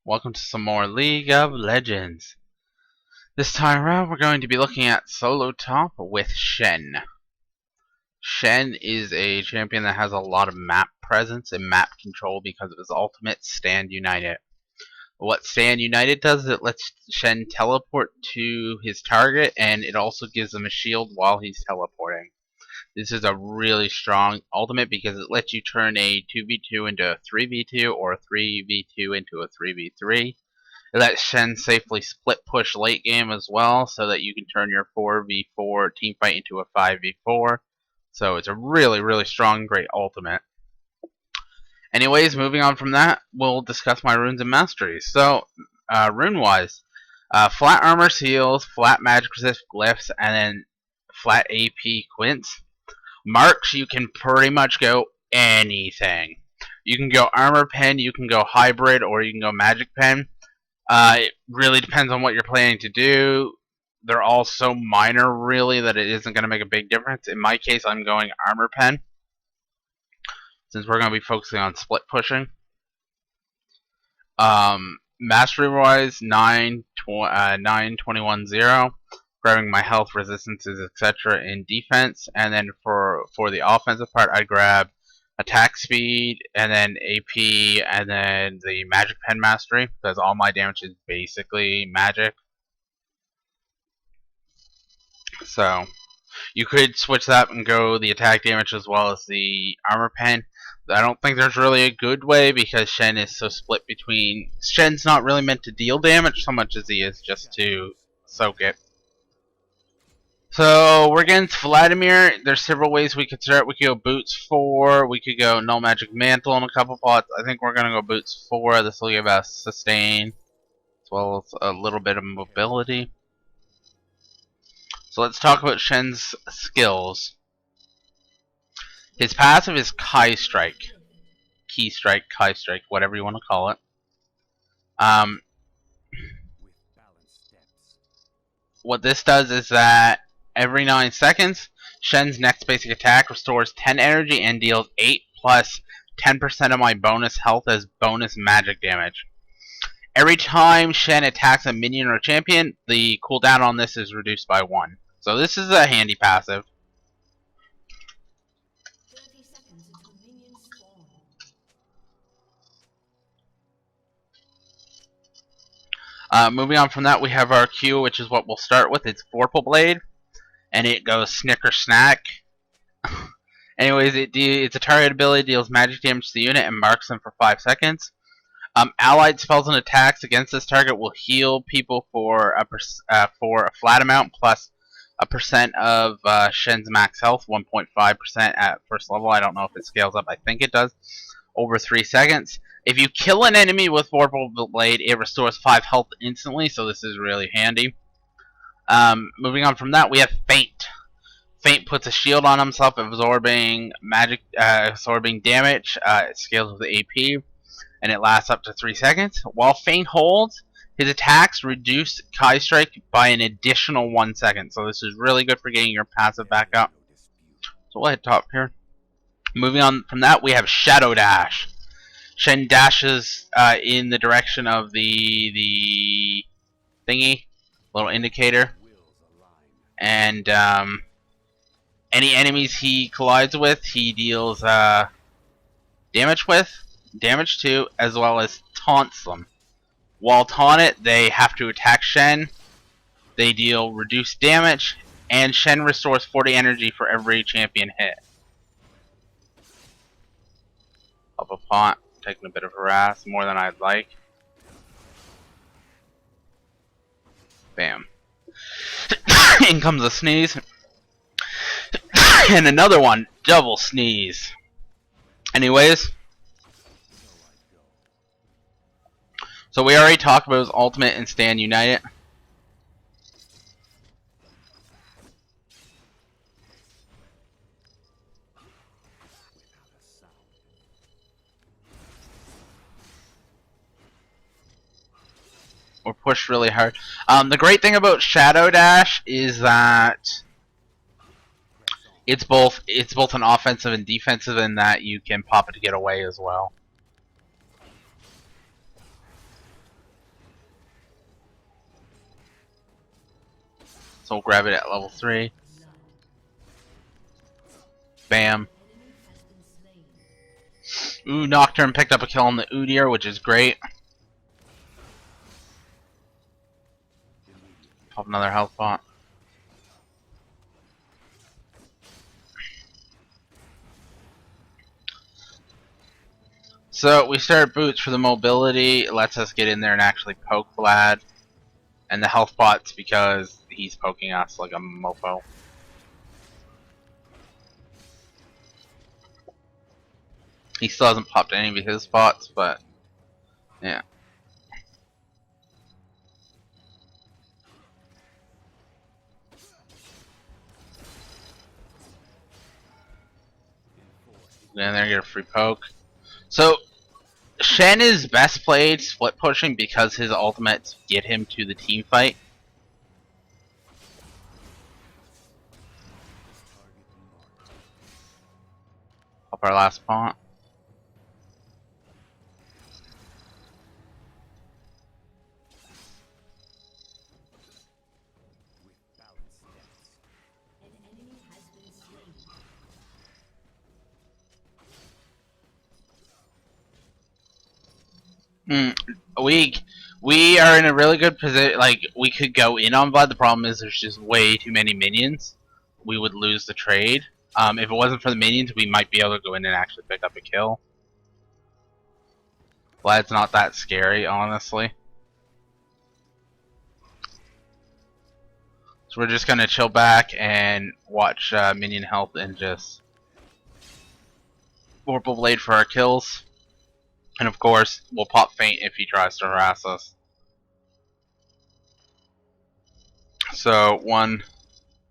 Welcome to some more League of Legends. This time around we're going to be looking at solo top with Shen. Shen is a champion that has a lot of map presence and map control because of his ultimate, Stand United. What Stand United does is it lets Shen teleport to his target, and it also gives him a shield while he's teleporting. This is a really strong ultimate because it lets you turn a 2v2 into a 3v2 or a 3v2 into a 3v3. It lets Shen safely split push late game as well, so that you can turn your 4v4 teamfight into a 5v4. So it's a really strong, great ultimate. Anyways, moving on from that, we'll discuss my runes and masteries. So, rune-wise, flat armor seals, flat magic resist glyphs, and then flat AP quints. Marks, you can pretty much go anything. You can go armor pen, you can go hybrid, or you can go magic pen. It really depends on what you're planning to do. They're all so minor, really, that it isn't going to make a big difference. In my case, I'm going armor pen, since we're going to be focusing on split pushing. Mastery-wise, 9, 21, 0. Grabbing my health, resistances, etc. in defense. And then for the offensive part, I grab attack speed, and then AP, and then the magic pen mastery, because all my damage is basically magic. So you could switch that and go the attack damage as well as the armor pen. I don't think there's really a good way because Shen is so split between... Shen's not really meant to deal damage so much as he is just to soak it. So we're against Vladimir. There's several ways we could start. We could go Boots 4. We could go No Magic Mantle in a couple pots. I think we're going to go Boots 4. This will give us sustain as well as a little bit of mobility. So let's talk about Shen's skills. His passive is Kai Strike. Key Strike, Kai Strike, whatever you want to call it. What this does is that every 9 seconds, Shen's next basic attack restores 10 energy and deals 8 plus 10% of my bonus health as bonus magic damage. Every time Shen attacks a minion or champion, the cooldown on this is reduced by 1. So this is a handy passive. Moving on from that, we have our Q, which is what we'll start with. It's Vorpal Blade, and it goes Snicker Snack. Anyways, it's a target ability, deals magic damage to the unit, and marks them for 5 seconds. Allied spells and attacks against this target will heal people for a flat amount plus a percent of Shen's max health, 1.5% at first level. I don't know if it scales up. I think it does. Over 3 seconds. If you kill an enemy with Vorpal Blade, it restores 5 health instantly, so this is really handy. Moving on from that, we have Feint. Feint puts a shield on himself, absorbing damage. It scales with AP, and it lasts up to 3 seconds. While Feint holds, his attacks reduce Kai Strike by an additional 1 second, so this is really good for getting your passive back up. So we'll hit top here. Moving on from that, we have Shadow Dash. Shen dashes in the direction of the thingy, little indicator, and any enemies he collides with, he deals damage to, as well as taunts them. While taunted, they have to attack Shen. They deal reduced damage, and Shen restores 40 energy for every champion hit. Up a pot, taking a bit of harass, more than I'd like. Bam. In comes a sneeze. And another one, double sneeze. Anyways. So we already talked about his ultimate and Stand United. Or push really hard. The great thing about Shadow Dash is that it's both an offensive and defensive, in that you can pop it to get away as well. So we'll grab it at level 3. Bam. Ooh, Nocturne picked up a kill on the Udyr, which is great. Pop another health pot. So we start boots for the mobility. It lets us get in there and actually poke Vlad. And the health pot's because he's poking us like a mofo. He still hasn't popped any of his spots, but yeah. And there, get a free poke. So Shen is best played split pushing because his ultimates get him to the team fight. Up our last pawn. We are in a really good position. Like, we could go in on Vlad. The problem is there's just way too many minions. We would lose the trade. If it wasn't for the minions, we might be able to go in and actually pick up a kill. Vlad's not that scary, honestly. So we're just gonna chill back and watch minion health and just Vorpal Blade for our kills. And of course, we'll pop Feint if he tries to harass us. So, 1,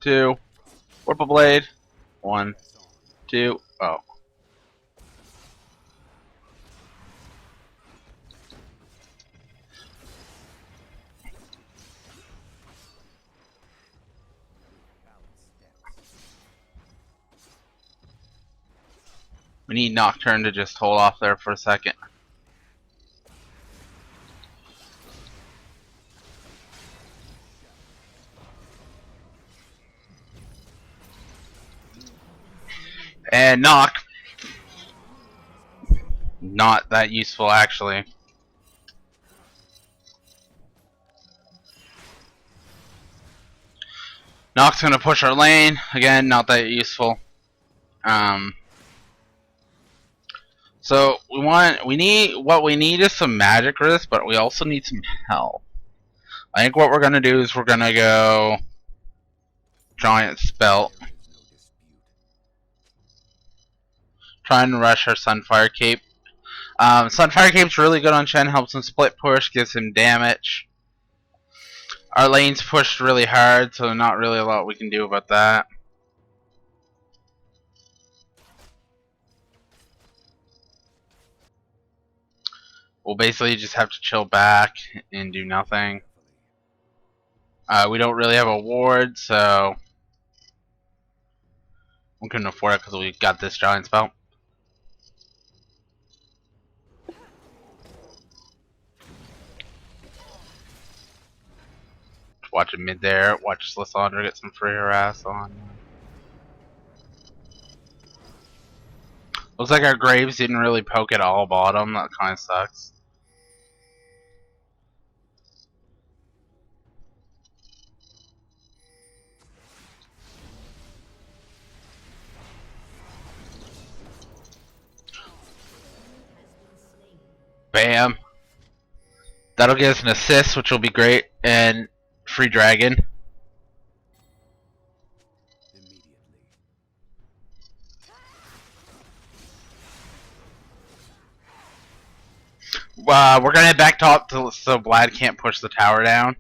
2, Vorpal Blade. 1, 2, oh. We need Nocturne to just hold off there for a second. And knock. Not that useful, actually. Nock's gonna push our lane. Again, not that useful. So what we need is some magic risk, but we also need some health. I think what we're gonna do is we're gonna go Giant Spell. Try and rush our Sunfire Cape. Sunfire Cape's really good on Shen, helps him split push, gives him damage. Our lane's pushed really hard, so not really a lot we can do about that. We'll basically just have to chill back and do nothing. We don't really have a ward, so we couldn't afford it because we got this Giant Spell. Watch it mid there. Watch Lysandra get some free harass on. Looks like our Graves didn't really poke at all bottom. That kind of sucks. Bam. That'll get us an assist, which will be great, and free dragon. We're gonna head back top so Vlad can't push the tower down.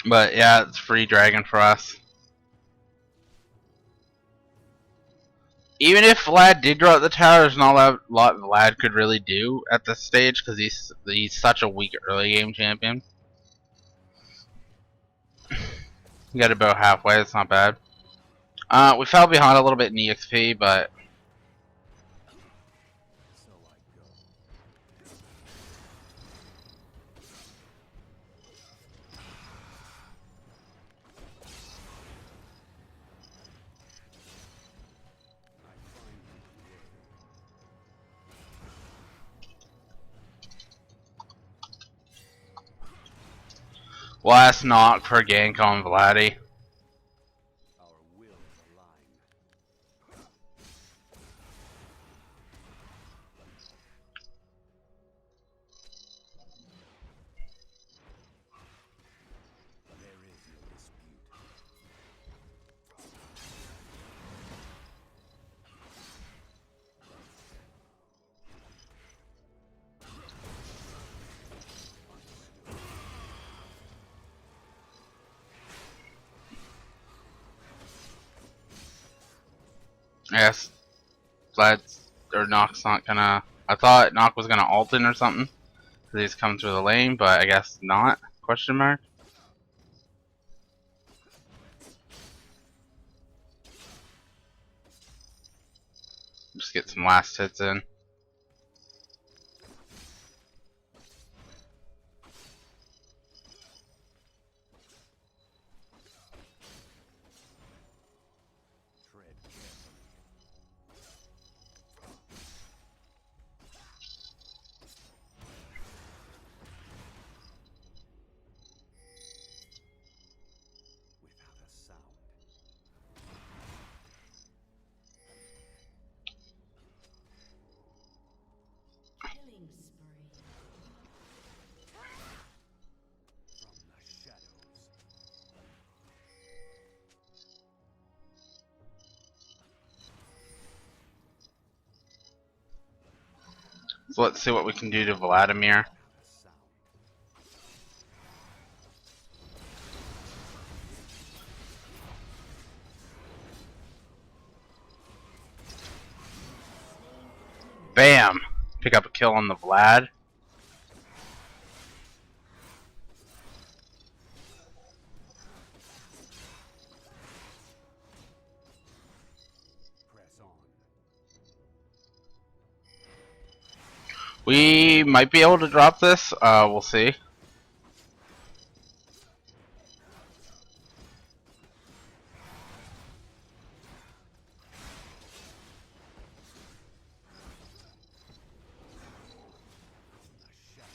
But yeah, it's free dragon for us. Even if Vlad did draw at the tower, there's not a lot Vlad could really do at this stage because he's such a weak early game champion. We got about halfway, it's not bad. We fell behind a little bit in EXP, but We'll ask Nock for a gank on Vladdy. Our wills align. There is no dispute. I guess Vlad's or Nock's not gonna. I thought Nock was gonna ult in or something because he's coming through the lane, but I guess not. Question mark. Just get some last hits in. Tread carefully. Without a sound. Killing spree. From the shadows. So let's see what we can do to Vladimir. Without a sound. Bam! Pick up a kill on the Vlad. Press on. We might be able to drop this. We'll see. From the shadows.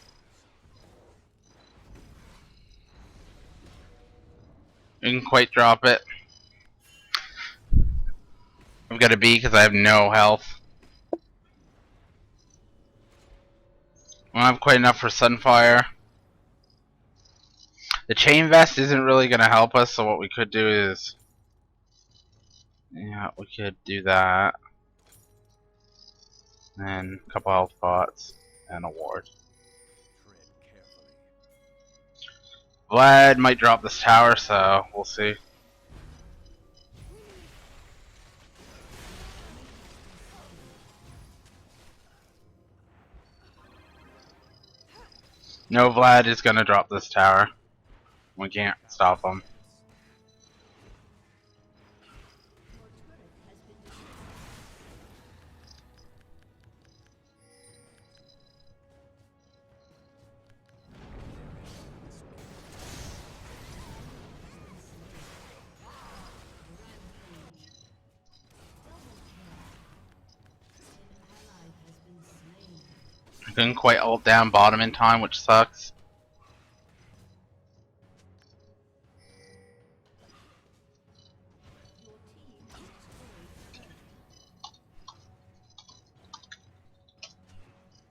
We didn't quite drop it. I've got a B because I have no health. I don't have quite enough for Sunfire. The chain vest isn't really going to help us, so what we could do is... yeah, we could do that. And a couple health pots and a ward. Tread carefully. Vlad might drop this tower, so we'll see. No, Vlad is gonna drop this tower. We can't stop him. I couldn't quite ult down bottom in time, which sucks.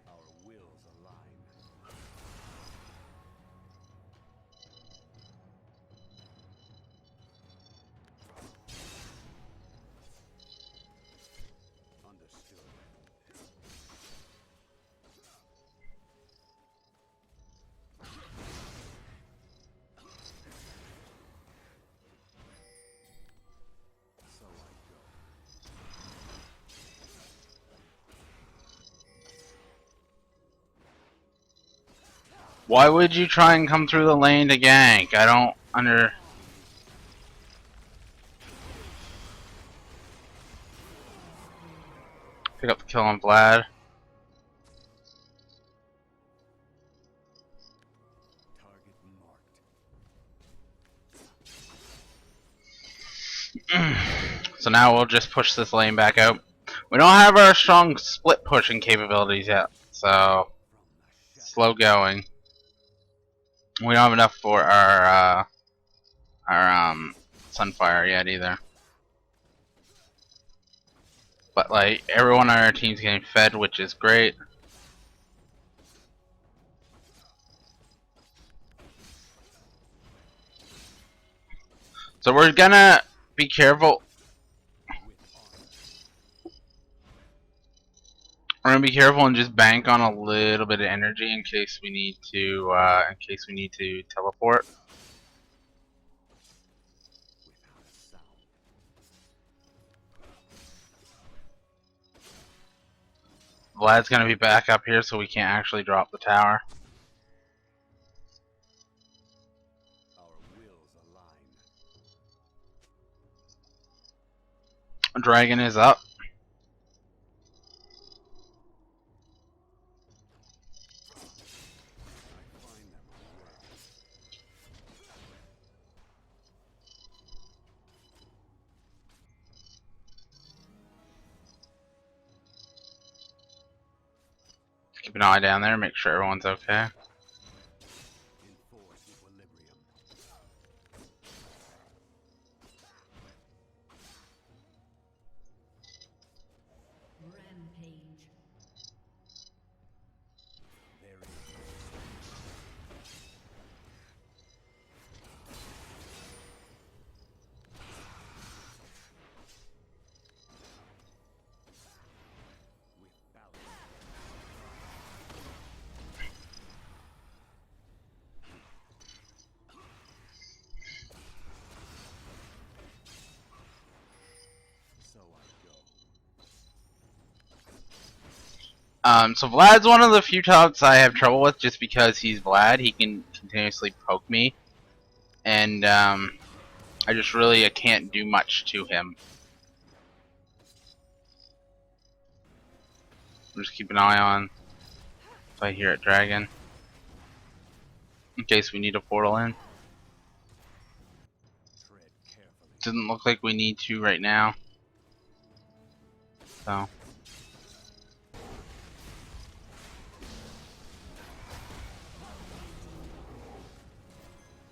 Our wills align. Understood. So I go. Why would you try and come through the lane to gank? I don't under... Pick up the kill on Vlad. Target marked. So now we'll just push this lane back out. We don't have our strong split pushing capabilities yet, so From the shadows. slow going. We don't have enough for our Sunfire yet either. But like everyone on our team's getting fed, which is great. So we're gonna be careful. We're gonna be careful and just bank on a little bit of energy in case we need to teleport. Vlad's gonna be back up here, so we can't actually drop the tower. Our wills align. Dragon is up. I find them unworthy. Keep an eye down there, make sure everyone's okay. Enforce equilibrium. Rampage. There is with balance. So I go. So Vlad's one of the few tops I have trouble with just because he's Vlad. He can continuously poke me. And I can't do much to him. Just keep an eye on if I hear it dragon. In case we need a portal in. Tread carefully. Doesn't look like we need to right now. So.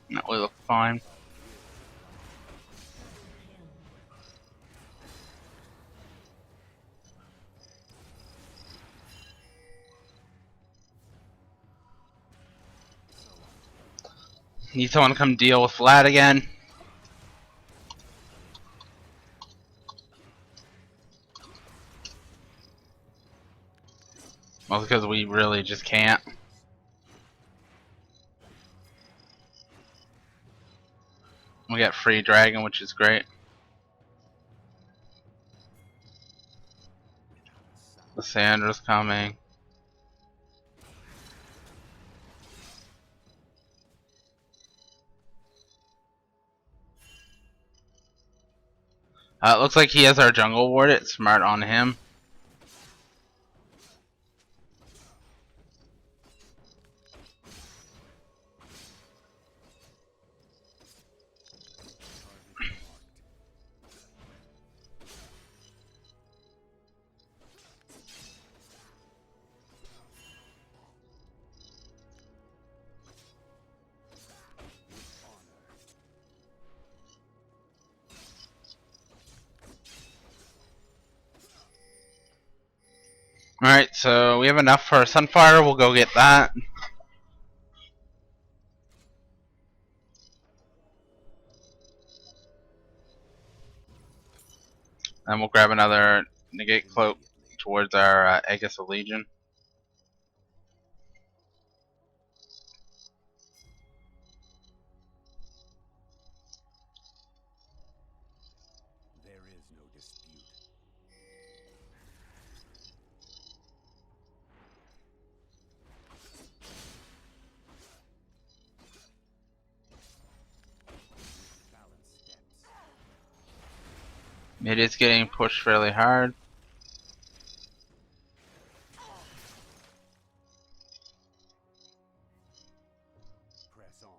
No, we look fine. Need someone to come deal with Vlad again. Well, because we really just can't. We got free dragon, which is great. The Sandra's coming. It looks like he has our jungle ward. It's smart on him. Alright, so we have enough for a Sunfire. We'll go get that. And we'll grab another negate cloak towards our Aegis of Legion. There is no dispute. Balanced steps. It is getting pushed fairly hard. Press on.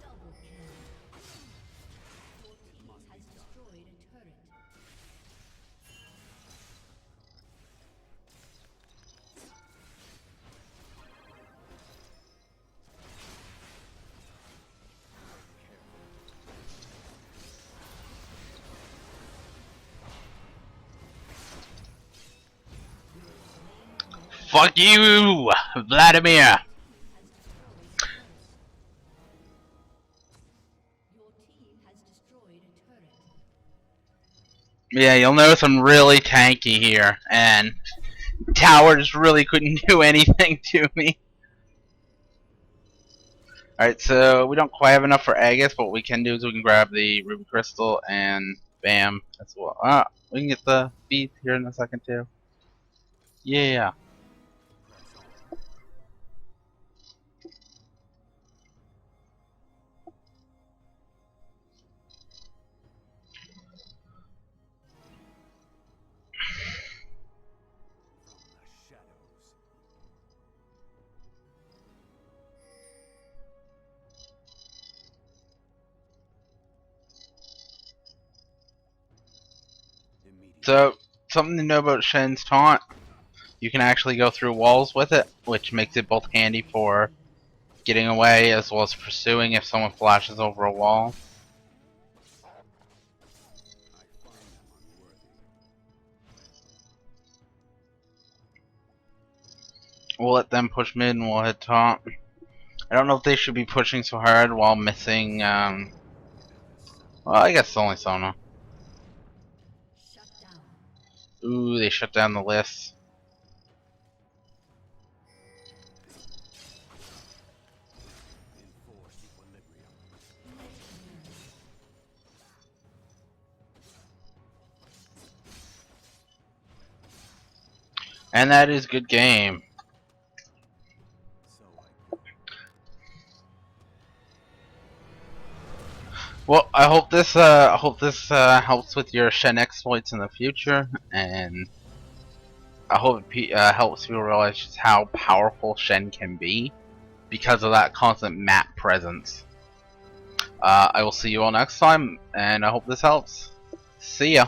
Double kill. Your team has destroyed a turret. Fuck you, Vladimir. Your team has destroyed a turret. Yeah, you'll notice I'm really tanky here, and towers really couldn't do anything to me. Alright, so we don't quite have enough for Aegis, but what we can do is we can grab the Ruby Crystal and bam, as well. We can get the beads here in a second too. Yeah. From the shadows. Immediate. So, something to know about Shen's taunt, you can actually go through walls with it, which makes it both handy for getting away as well as pursuing if someone flashes over a wall. I find them unworthy. We'll let them push mid and we'll hit top. I don't know if they should be pushing so hard while missing, well, I guess only Sona. Shut down. Ooh, they shut down the list. Enforce equilibrium. And that is good game. So I Well, I hope this helps with your Shen exploits in the future, and I hope it helps people realize just how powerful Shen can be because of that constant map presence. I will see you all next time, and I hope this helps. See ya.